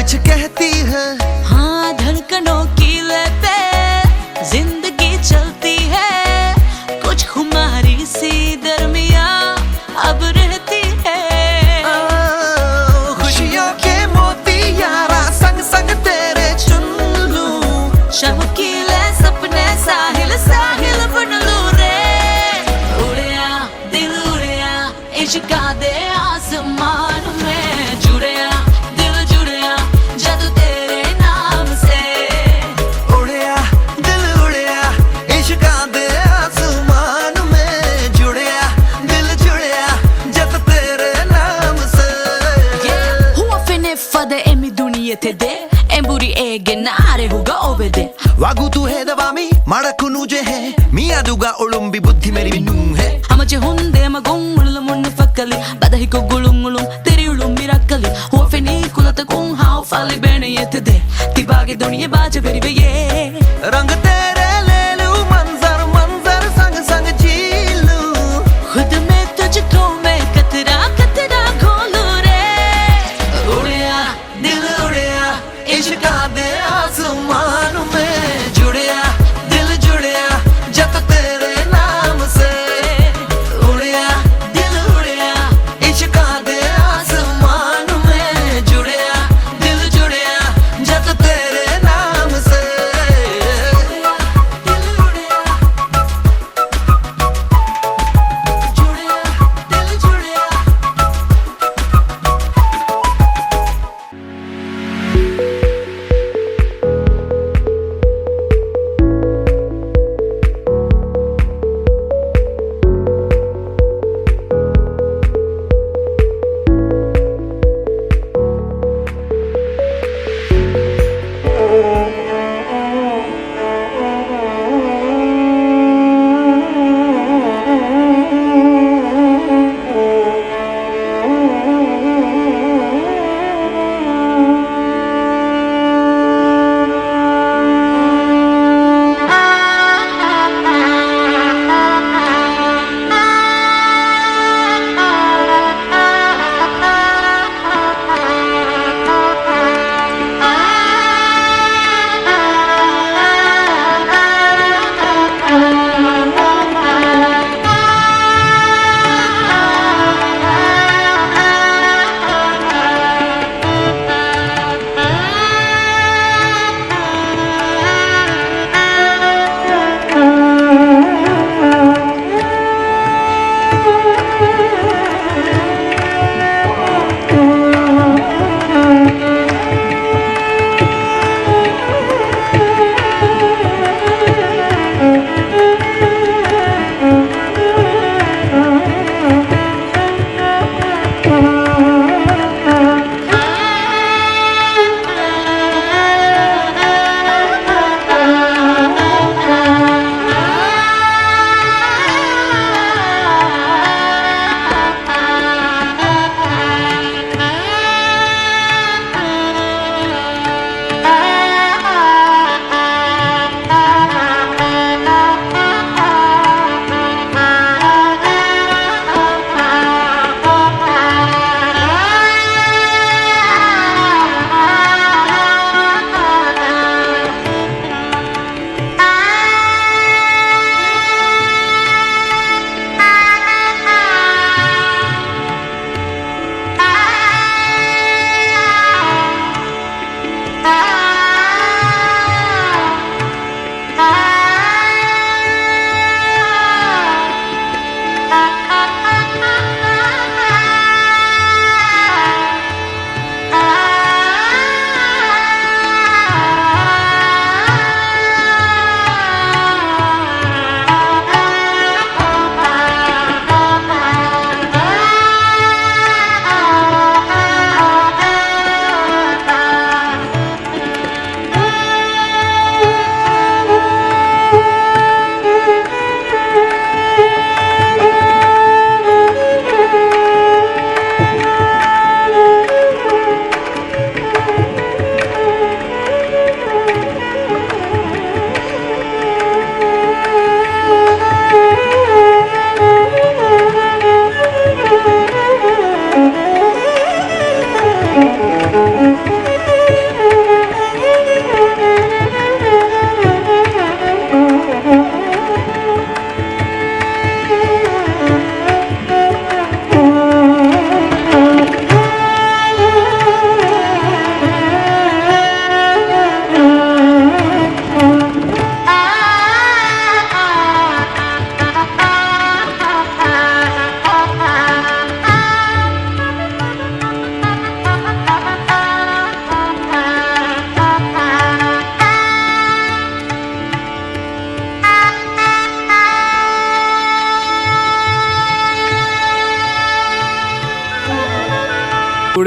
कुछ कहती है। हाँ धड़कनों की लहते जिंदगी चलती है, कुछ खुमारी सी दरमिया अब रहती है। खुशियों के मोती यारा संग संग तेरे चुन लूं, चमकीले सपने साहिल साहिल बन लूं रे। उड़िया दिल उड़िया इश्का दे आसमान में, जुड़िया दिल जुड़िया जद तेरे नाम से। उड़िया दिल उड़िया इश्का दे आसमान में, जुड़िया दिल जुड़िया जद तेरे नाम से. Hua finne fade emi duniyete de, emburi ege nare huga obede. वागुतू है दवामी मड़कु नुजे है, मिया दुगा उलुम्बी बुद्धि मेरी बिनू है. Amache hunde magungul munne fakali, badahi ko gulungulung teri ulum mirakali. Hua finne kulata kung hao fali bene yete de, tibage duniye baje beri beye. रंग तेरे ले लूं, मंजर मंजर संग संग जी लूं. खुद में तुझको मैं कतरा कतरा खोलूं रे. उड़िया दिल उड़िया इश्का दे आसमान में, जुड़िया दिल जुड़िया जब तेरे नाम से. उड़िया दिल उड़िया इश्का दे आसमान में, जुड़िया दिल जुड़िया जब तेरे नाम से.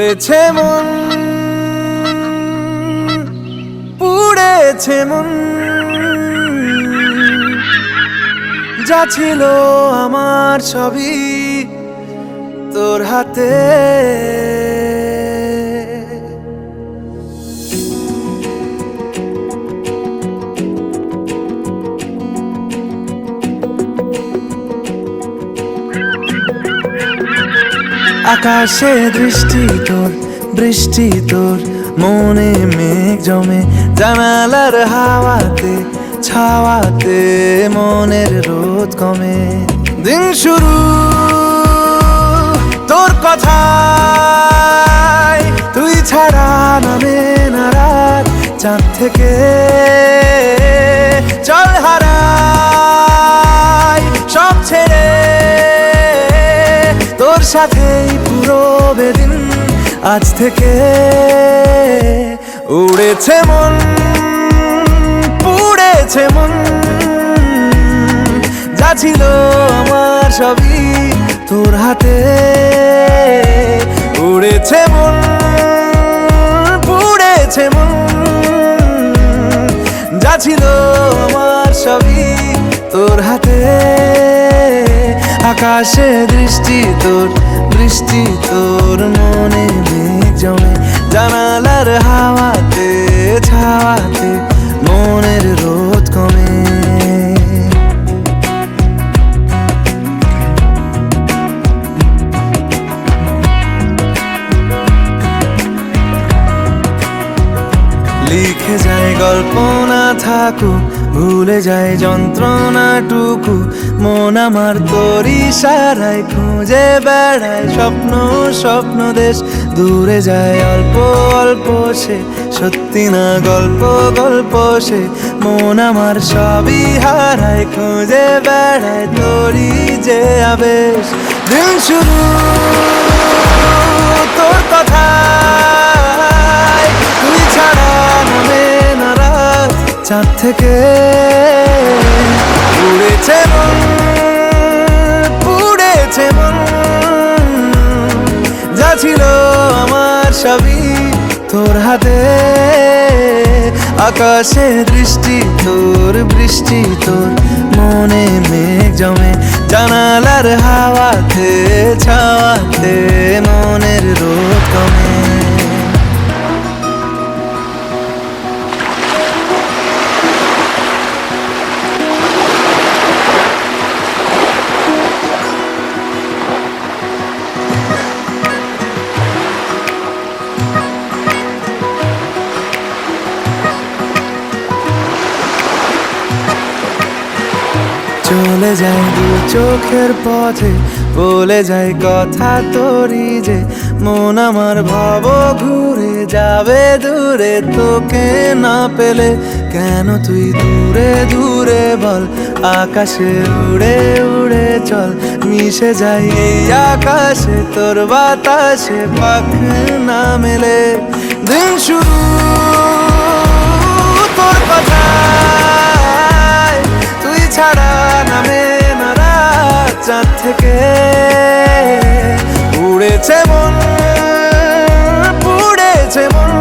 উড়েছে মন, পুড়েছে মন, যা ছিল আমার সবই তোর হাতে। আকাশে দৃষ্টি তোর, বৃষ্টি তোর, মনে মেঘ জমে, জানালার হাওয়াতে ছাওয়াতে মনের রোদ কমে। দিন শুরু তোর কথায়, তুই ছাড়া নামে না রাত, চাঁদ থেকে চল হারাই সব ছেড়ে, তোর সাথেই পুরো বেদিন আজ থেকে। উড়েছে মন, পুড়েছে মন, যা ছিল আমার সবই তোর হাতে। উড়েছে মন, পুড়েছে মন, যা ছিল আমার সবই তোর হাতে। আকাশে দৃষ্টি তোর, বৃষ্টি তোর, মনে মেঘ জমে, জানালার হাওয়াতে ছাওয়াতে মনের রোদ কমে। লিখে যায় গল্প না থাকুক, ভুলে যায় যন্ত্রণাটুকু, মন আমার তোর ইশারায় খুঁজে বেড়ায় স্বপ্ন স্বপ্ন দেশ। দূরে যায় অল্প অল্প সে, সত্যি না গল্প গল্প সে, মন আমার সবই হারায় খুঁজে বেড়ায় তোরই যে আবেশ। দিন শুরু তোর কথায়, তুই ছাড়া নামে না রাত, চাঁদ থেকে উড়েছে মন, পুড়েছে মন, যা ছিল আমার সবই তোর হাতে। আকাশে দৃষ্টি তোর, বৃষ্টি তোর, মনে মেঘ জমে, জানালার হাওয়াতে ছাওয়াতে মনের রোদ কমে। চলে যায় দু চোখের পথে, বলে যায় কথা তোরই যে, মন আমার ভাব ঘুরে যাবে দূরে তোকে না পেলে। কেন তুই দূরে দূরে বল, আকাশে উড়ে উড়ে চল, মিশে যাই এই আকাশে তোর বাতাসে পাখ না মেলে। দিন শুরু তোর কথায়, তুই ছাড়া নামে না রাত, চাঁদ থেকে উড়েছে মন, পুড়েছে মন,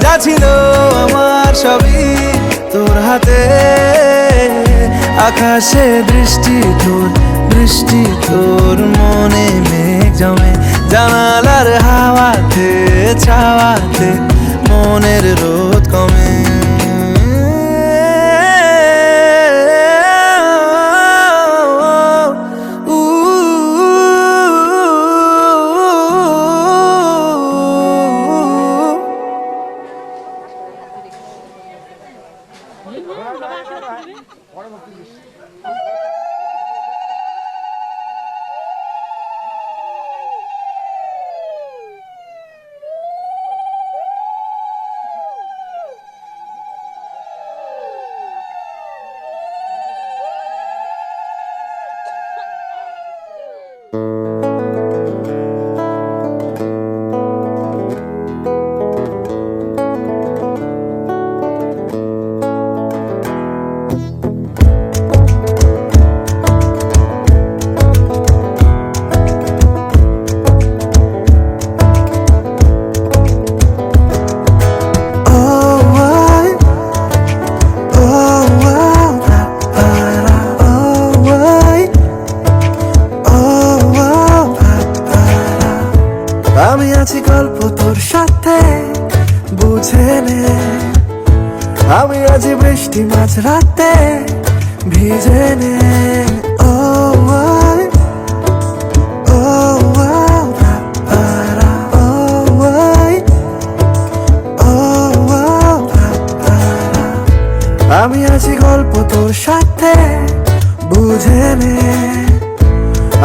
যা ছিল আমার সবই তোর হাতে। আকাশে দৃষ্টি তোর, বৃষ্টি তোর, মনে মেঘ জমে, জানালার হাওয়াতে ছাওয়াতে মনের রোদ কমে। আমি আছি গল্প তোর সাথে বুঝে নে, আমি আছি বৃষ্টি মাঝ রাতে ভিজে নে। ও আই, ও আও, পারা, ও আই, ও আও, পারা। আমি আছি গল্প তোর সাথে বুঝে নে,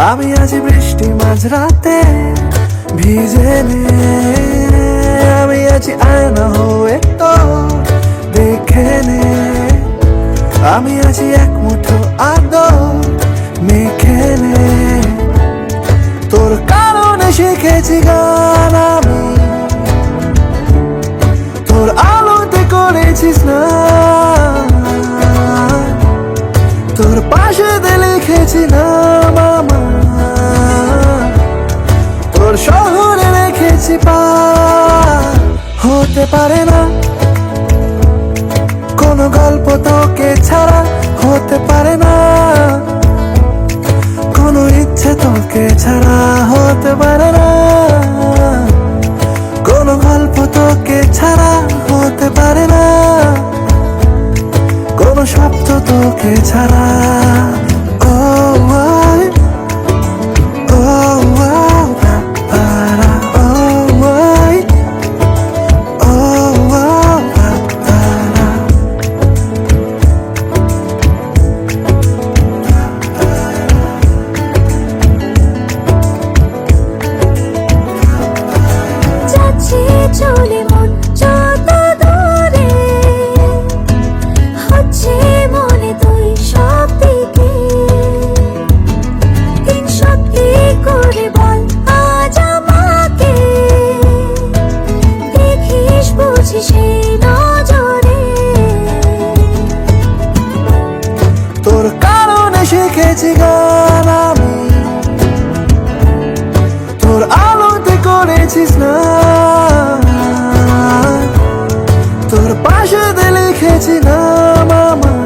আমি আছি বৃষ্টি মাঝ রাতে ভিজে নে। আমি আছি আয়না হয়ে তো দেখে নে, আমি আছি এক মুঠো আদর মেখে নে। তোর কারণে শিখেছি গান আমি, তোর আলোতে করেছিস না, তোর পাশে লিখেছি নাম আমার, তোর শহরে রেখেছি পা। হতে পারে না কোনো গল্প তোকে ছাড়া, হতে পারে না কোনো ইচ্ছে তোকে ছাড়া, হতে পারে না কোনো গল্প তোকে ছাড়া, হতে পারে না কোনো শব্দ তোকে ছাড়া। ও আই, ও আও, পারা, ও আই, ও আও, পারা। যাচ্ছে চলে মন যত দূরে, হচ্ছে মনে তুই সব দিকে। দিন সত্যি করে বল আজ আমাকে, দেখিস বুঝি সেই নজরে। তোর কারণে শিখেছি গান আমি, তোর আলোতে করেছিস না, তোর পাশে লিখেছি নাম আমার,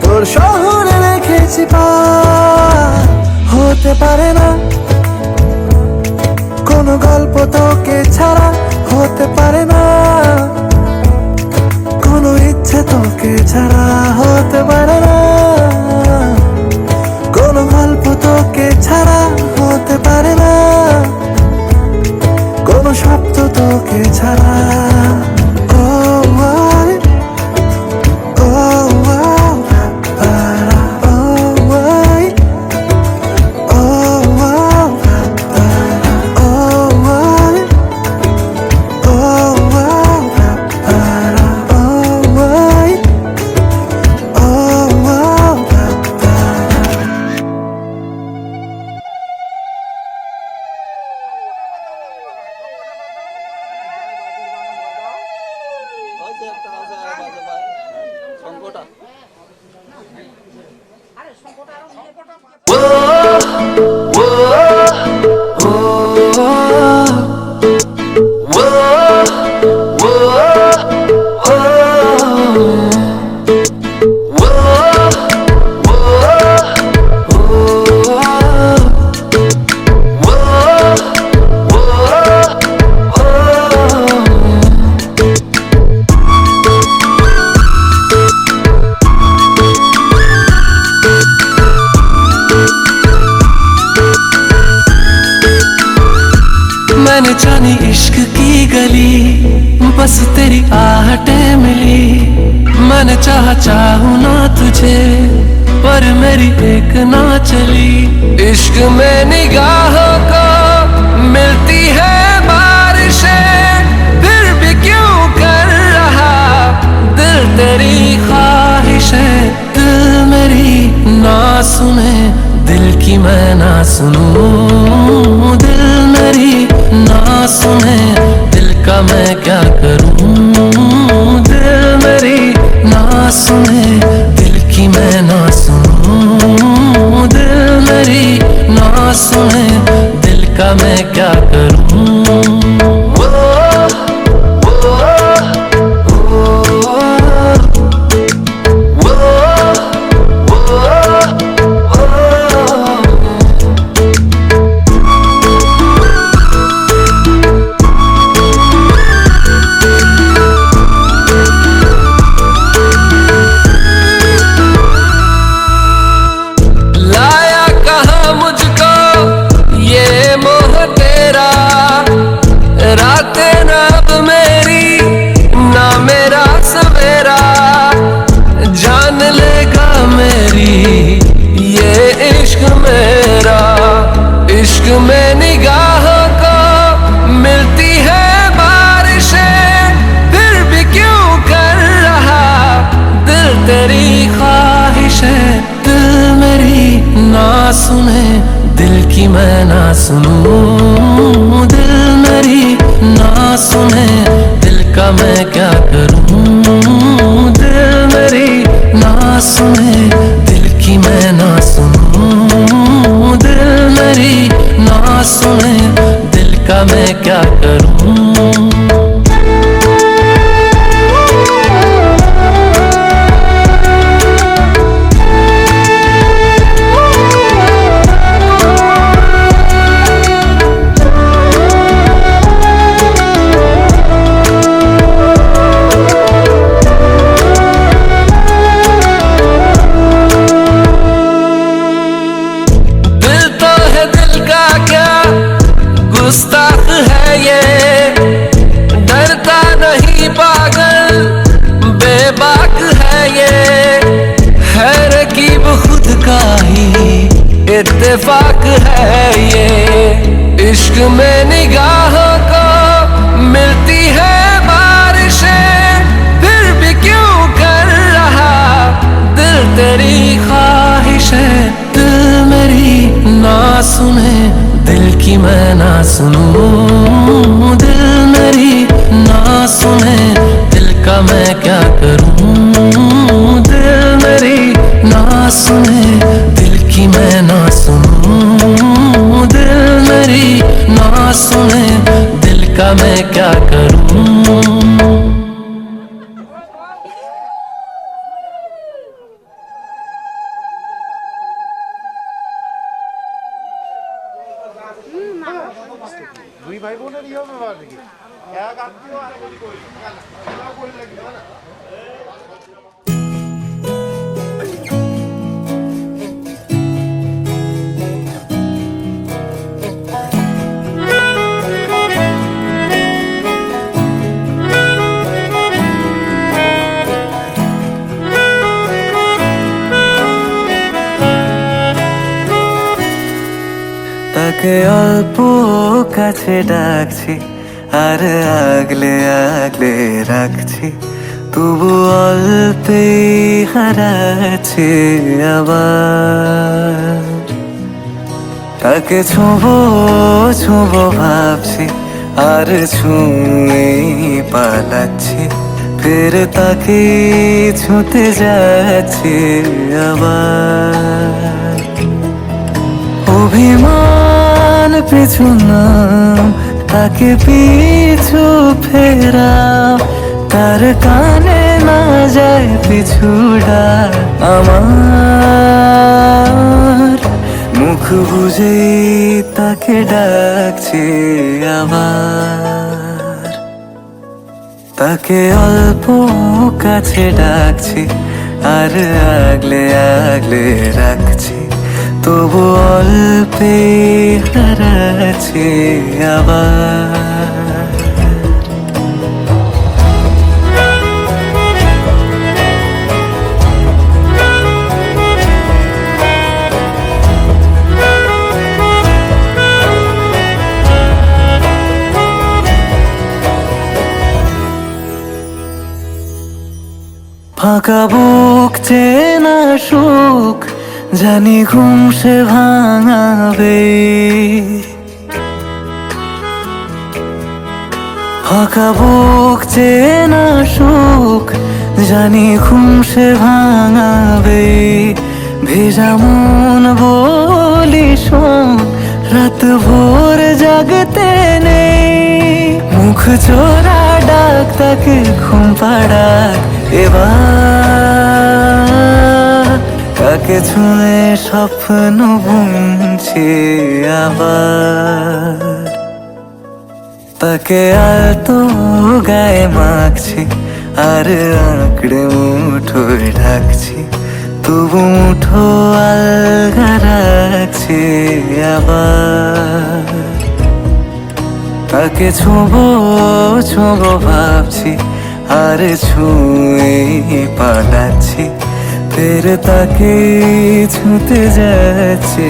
তোর শহরে রেখেছি পা। হতে পারে না কোনো গল্প তোকে ছাড়া, হতে পারে না কোনো ইচ্ছে তোকে ছাড়া, হতে পারে না কোনো গল্প তোকে ছাড়া, হতে পারে না কোনো শব্দ তোকে ছাড়া। ও আই, ও আও, পারা, ও আই, ও আও, পারা, ও আই, ও আও, পারা, ও আই, ও আও, পারা। मैंने जानी इश्क की गली, बस तेरी आहटें मिली। मैंने चाहूं ना तुझे, पर मेरी एक ना चली। इश्क में निगाहों को मिलती है बारिशें, फिर भी क्यों कर रहा दिल तेरी ख्वाहिशें। दिल मेरी ना सुने, दिल की मैं ना सुनूं। दिल मेरी ना सुने, दिल का मैं क्या करूं। दिल मेरी ना सुने, दिल की मैं ना सुनूं। दिल मेरी ना सुने, दिल का मैं क्या करूं। मैं ना सुनूं, दिल मेरी ना सुने, दिल का मैं क्या करूं। दिल मेरी ना सुने, दिल की मैं ना सुनूं। दिल मेरी ना सुने, दिल का मैं क्या करूं। गुस्ताख है ये, डरता नहीं पागल, बेबाक है ये, है रकीब खुद का ही इत्तेफाक है ये। इश्क में निगाहों को मिलती है बारिशें, फिर भी क्यों कर रहा दिल तेरी ख्वाहिश है। दिल मेरी ना सुने, दिल की मैं ना सुनूं। दिल मेरी ना सुने, दिल का मैं क्या करूं। दिल मेरी ना सुने, दिल की मैं ना सुनूं। दिल मेरी ना सुने, दिल का मैं क्या करूं। দুই ভাই বোনের ইয়ে ব্যাপার নাকি এক আত্মীয় আর কই লাগবে না। তাকে অল্প কাছে ডাকছি আর আগলে আগলে রাখছি, তবু অল্পে হারাচ্ছে আবার। তাকে ছোঁবো ছোঁবো ভাবছি আর ছুঁয়ে পালাচ্ছি, ফের তাকে ছুঁতে যাচ্ছে আবার। অভিমান পিছু নাম, তাকে পিছু ফেরাও, তার কানে না যায় পিছু ডাক আমার। মুখ বুঝে তাকে ডাকছে আবার। তাকে অল্প কাছে ডাকছি আর আগলে আগলে রাখছি, তবু অল্পে হারাচ্ছে আবার। ফাঁকা বুক চেনা সুখ জানি ঘুম সে ভাঙাবে, ফাঁকা বুক চেনা সুখ জানি ঘুম সে ভাঙাবে। ভেজা মন বলি শোন, রাত ভোর জাগতে নেই, মুখ চোরা ডাক তাকে ঘুম পাড়াক এবার। তাকে ছুঁয়ে স্বপ্ন বুনছি আবার। তাকে আলতো গায়ে মাখছি আর আঁকড়ে মুঠোয় ঢাকছি, তবু মুঠো আলগা রাখছি আবার। তাকে ছোঁবো ছোঁবো ভাবছি আর ছুঁয়ে পালাচ্ছি, ফের তাকে ছুঁতে যাচ্ছে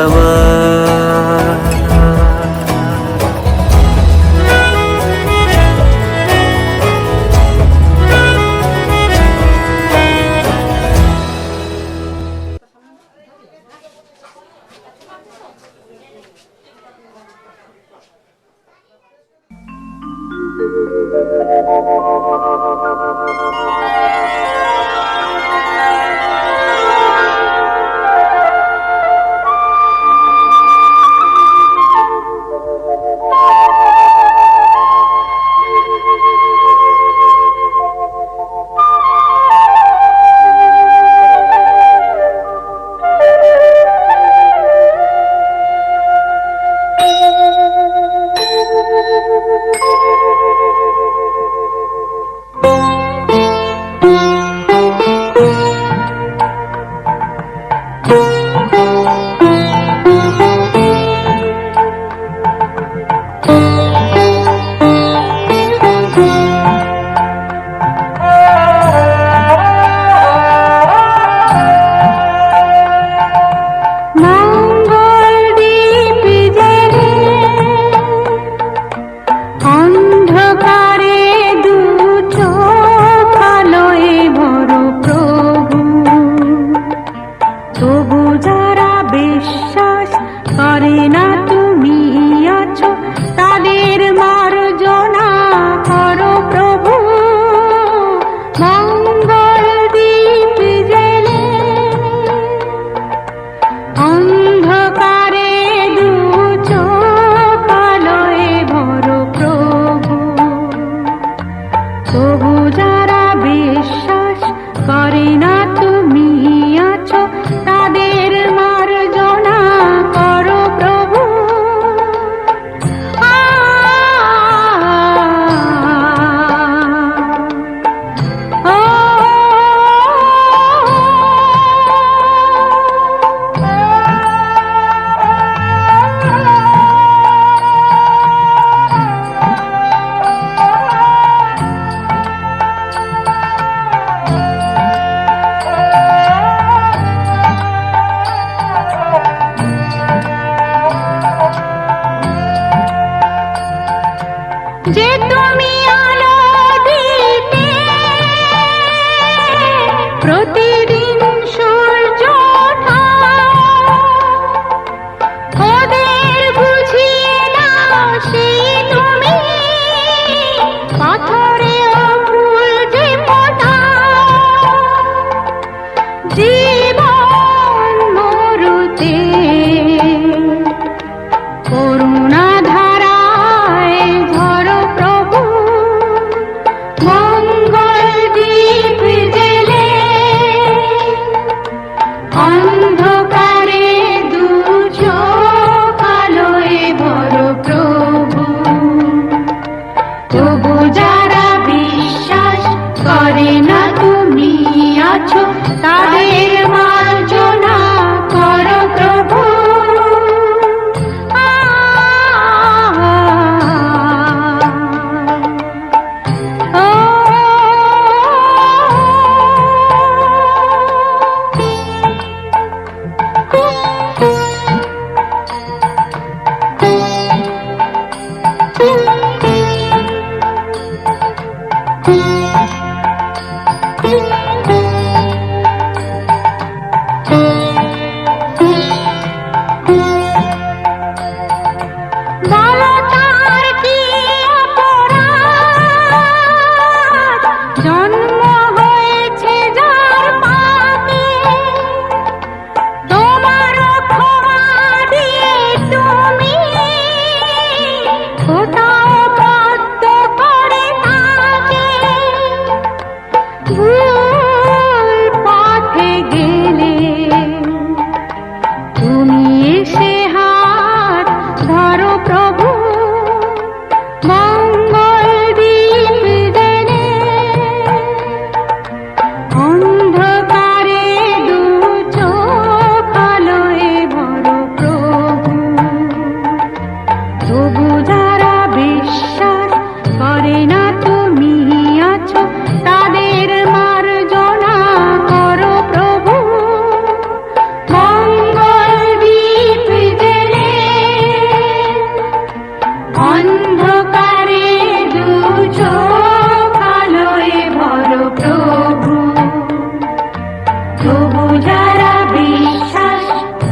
আবার।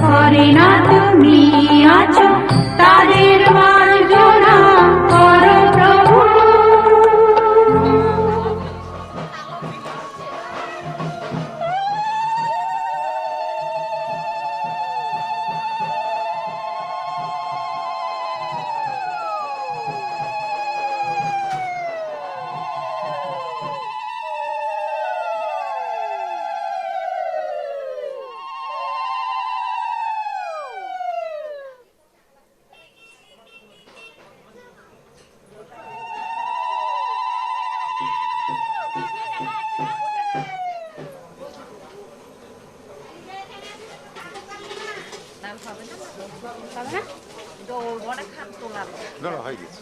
করে না তুমি আছো তাদের মার্জনা না না হয়ে গেছে।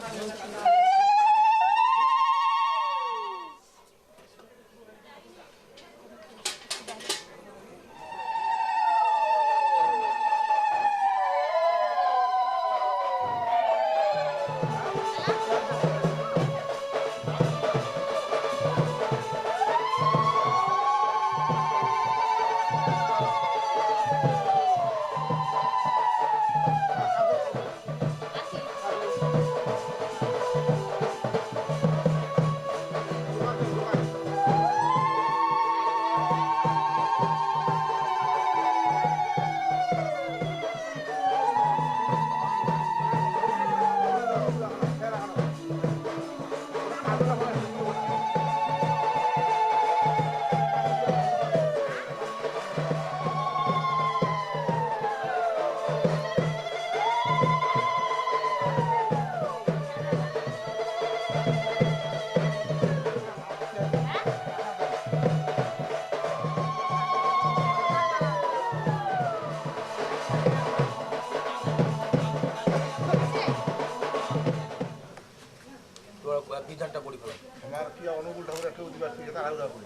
আমার কি অনুকূল ঠাকুর একটা অধিকার থেকে তার আলাদা করি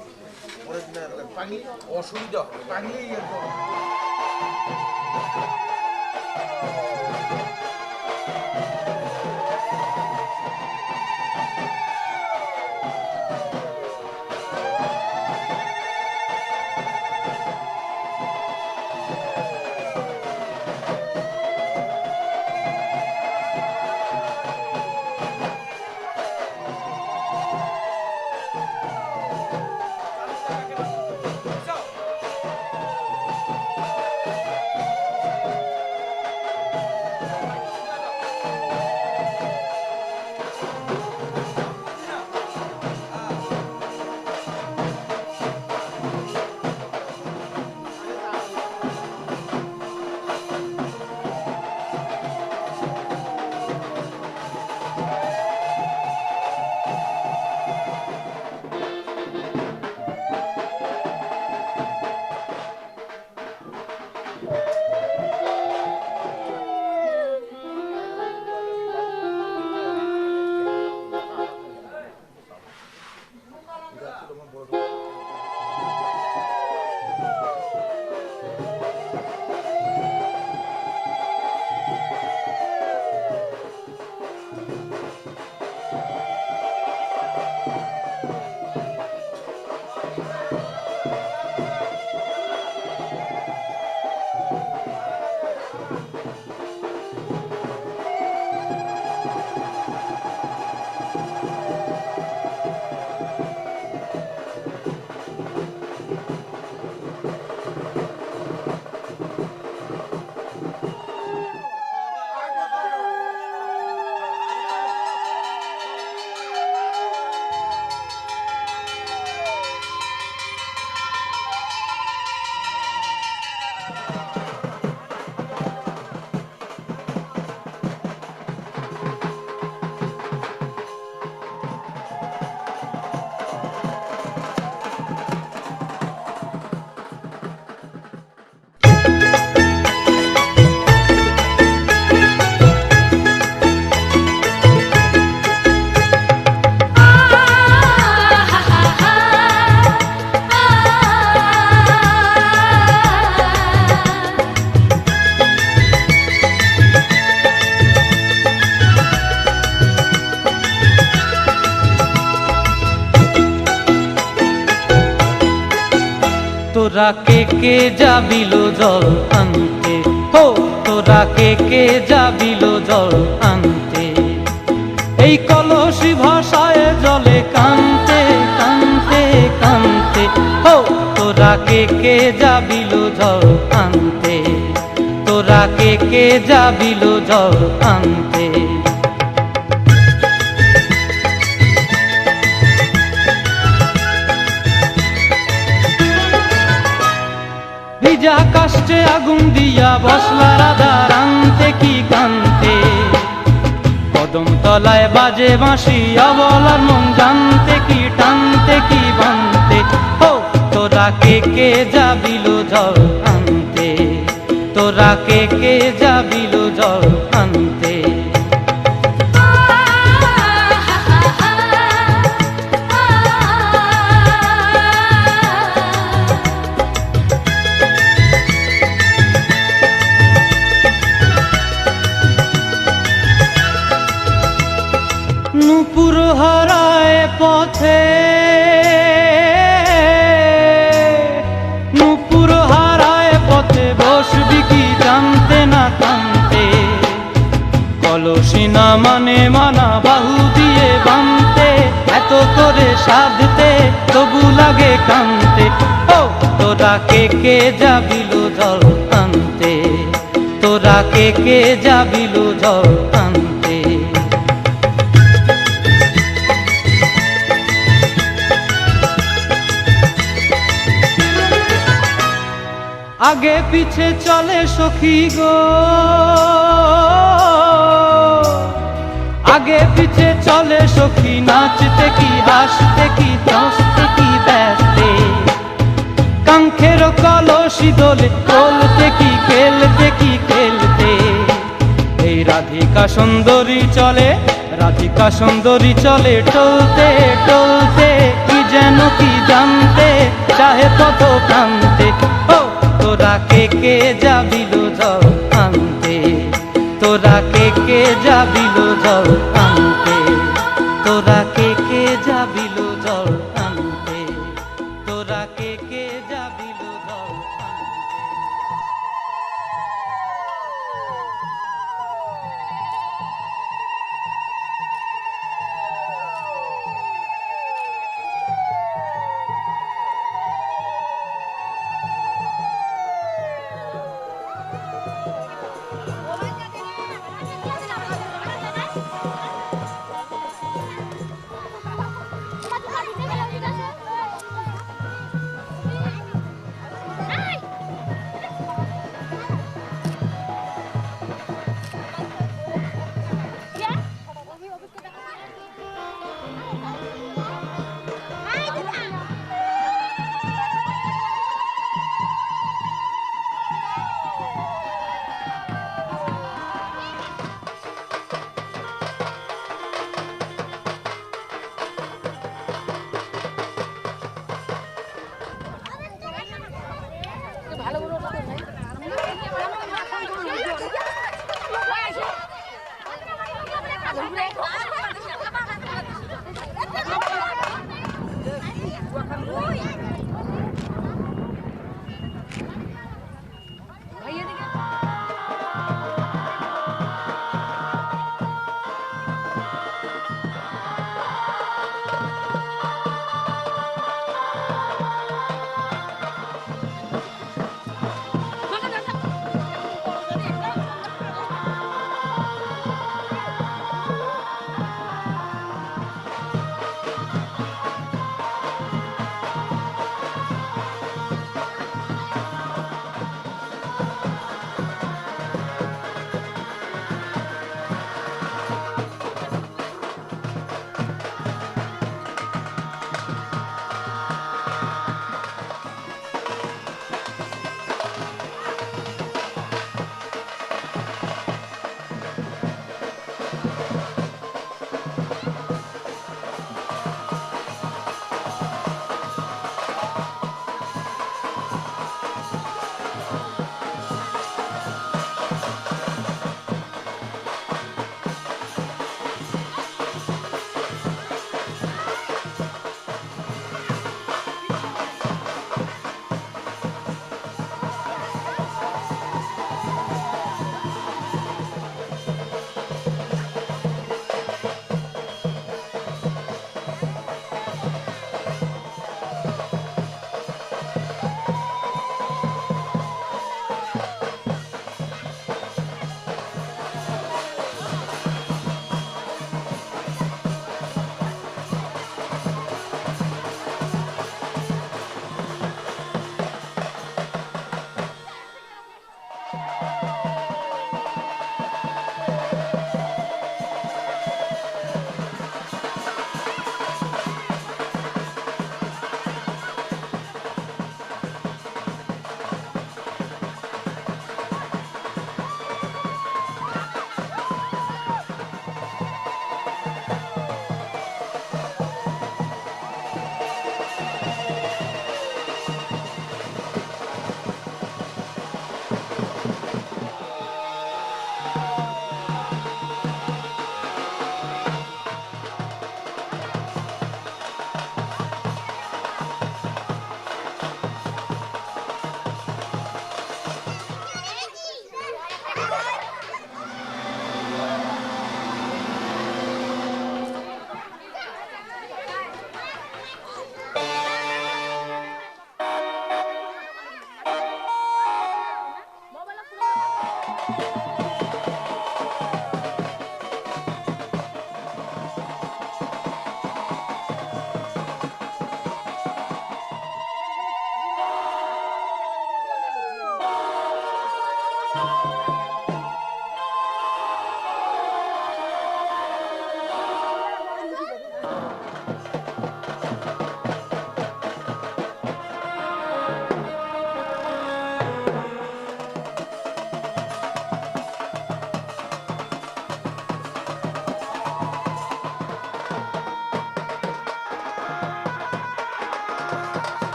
পরের দিন পানি অসুবিধা পানিই একদম তোরা কে যাবিল জল আনতে, হো তোরা কে যাবিল জল আনতে, এই কলসি ভাষায় জলে কানতে কানতে কানতে, হো তোরা কে যাবিল জল আনতে, তোরা কে যাবিল জল আনতে। ভিজা কাষ্টে আগুন দিয়া বসলা রাধার আনতে কি কানতে, কদম তলায় বাজে বাঁশি অবলার মন জানতে কি টানতে কি বানতে, হো তোরা কে যাবিল জল আনতে, তোরা কে যাবিল জল আনতে। নুপুর হারায় পথে, নুপুর হারায় পথে, বসবি কি জানতে না কানতে, কলসি না মানে মানা বাহু দিয়ে বানতে, এত করে সাধতে তবু লাগে কানতে। ও তোরা কে যাবিল জল আনতে, তোরা কে যাবিল জল আনতে। আগে পিছে চলে সখী গো, আগে পিছে চলে সখী, নাচতে কি হাসতে কি হাসতে কি ব্যস্তে, কাঙ্ক্ষের কলসি দোলে চলতে কি খেলতে কি খেলতে। এই রাধিকা সুন্দরী চলে, রাধিকা সুন্দরী চলে টলতে টলতে, কি যেন কি জানতে চাহে কত প্রান্তে। ও তোরা কে যাবিল জল আনতে, তোরা কে যাবিল জল আনতে, তোরা কে যাবিল জল আনতে, তোরা কে যাবিল জল আনতে।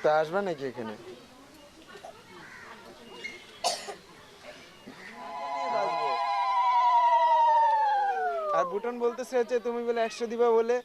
ঘুরতে আসবে নাকি এখানে? আর বুটন বলতেছে হচ্ছে তুমি বলে 100 দিবা বলে।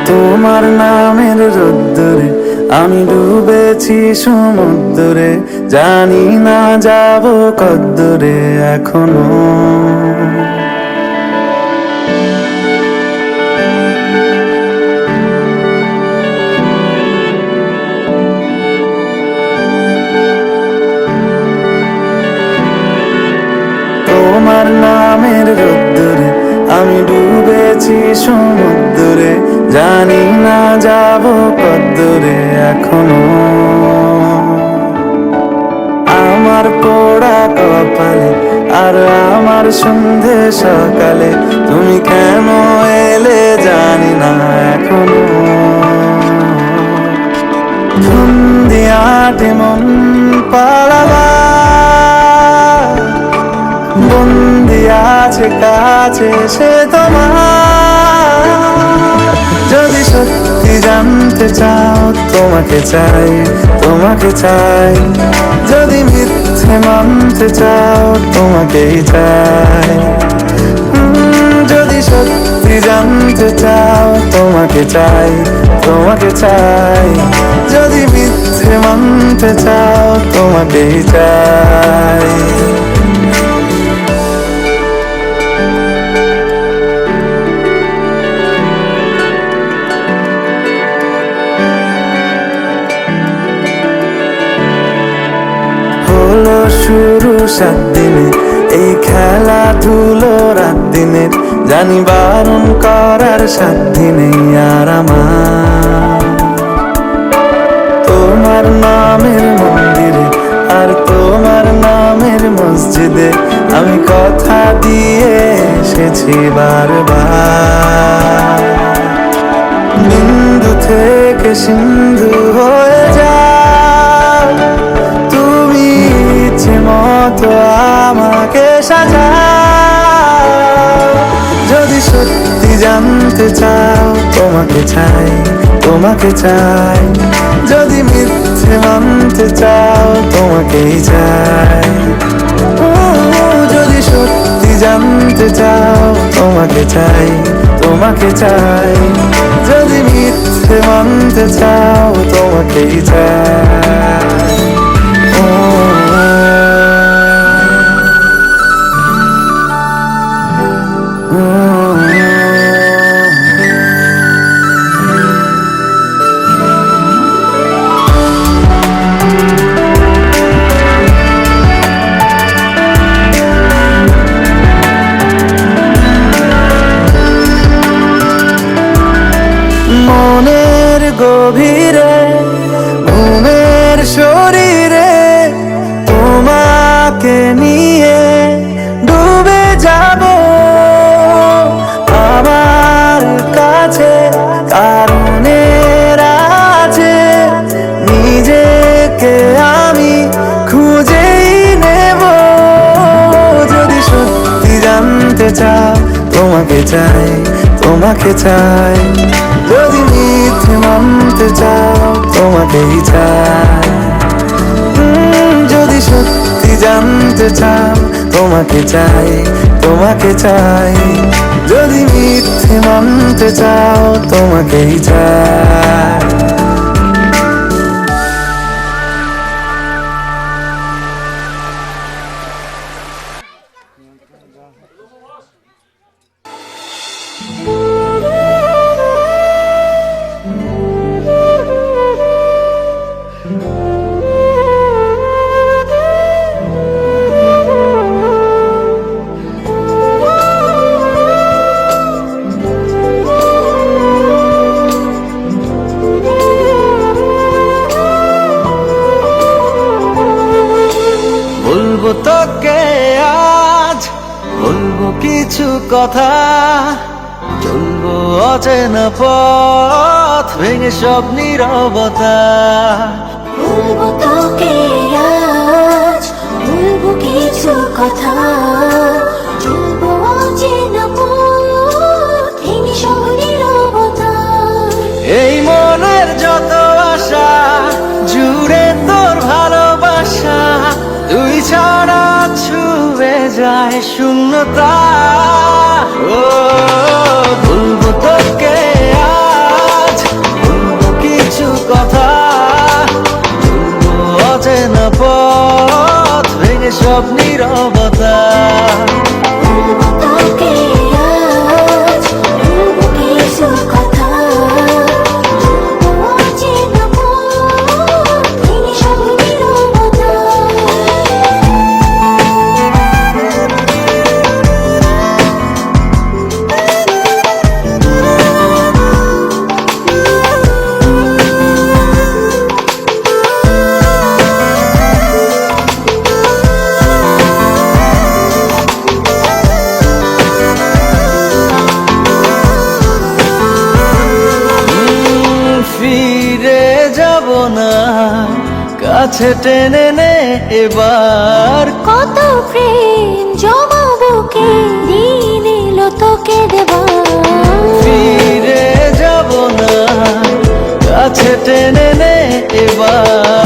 তোমার নামের রোদ্দুরে আমি ডুবেছি সমুদ্রে, জানি না যাব কদ্দুরে এখনো। তোমার নামের রোদ্দুরে আমি ডুবেছি সমুদ্রে, জানি না যাব কদ্দুরে এখনো। আমার পোড়া কপালে আর আমার সন্ধে সকালে তুমি কেন এলে জানি না এখনো। ফন্দিয়াটে মন পালাবা বন্দি আছে কাছে সে তোমার। যদি সত্যি জানতে চাও তোমাকে চাই, তোমাকে চাই। যদি মিথ্যে মানতে চাও তোমাকেই চাই। যদি সত্যি জানতে চাও তোমাকে চাই, তোমাকে চাই। যদি মিথ্যে মানতে চাও তোমাকেই চাই। হলো শুরু 7 দিনে এই খেলাধুলো রাত দিনের, জানি বারণ করার সাধ্য নেই আর আমার। তোমার নামের মন্দিরে আর তোমার নামের মসজিদে আমি কথা দিয়ে এসেছি বারবার। বিন্দু থেকে সিন্ধু হয়ে যাও তুমি, ইচ্ছে মতো আমাকে সাজাও। যদি সত্যি জানতে চাও তোমাকে চাই, তোমাকে চাই। যদি মিথ্যে মানতে চাও তোমাকেই চাই। যদি সত্যি জানতে চাও তোমাকে চাই, তোমাকে চাই। যদি মিথ্যে মানতে চাও তোমাকেই চাই। গভীরে ঘুমের শরীরে তোমাকে নিয়ে ডুবে যাব আমার কাছে কারণের আছে নিজেকে আমি খুঁজেই নেব যদি সত্যি জানতে চাও তোমাকে চাই তোমাকে চাই যদি মিথ্যে মানতে চাও তোমাকেই চাই যদি সত্যি জানতে চাও তোমাকে চাই তোমাকে চাই যদি মিথ্যে মানতে চাও তোমাকেই চাই বলবো তোকে আজ বলবো কিছু কথা চলবো অচেনা পথ ভেঙে সব নীরবতা বলবো তোকে আজ বলবো কিছু কথা চলবো অচেনা পথ ভেঙে সব নীরবতা এই মনের যত আশা জুড়ে তোর ভালোবাসা তুই ছাড়া ছুঁয়ে যায় শূন্যতা ও বলবো তোকে আজ বলবো কিছু কথা বলবো অচেনা পথ ভেঙে সব নীরবতা বলবো তোকে আজ বলবো কিছু কথা চলবো অচেনা পথ ভেঙে সব নীরবতা ফিরে যাব না কাছে টেনে নে এবার কত প্রেম জমাবো কে দিন এলো তোকে দেবা ফিরে যাব না কাছে টেনে নে এবার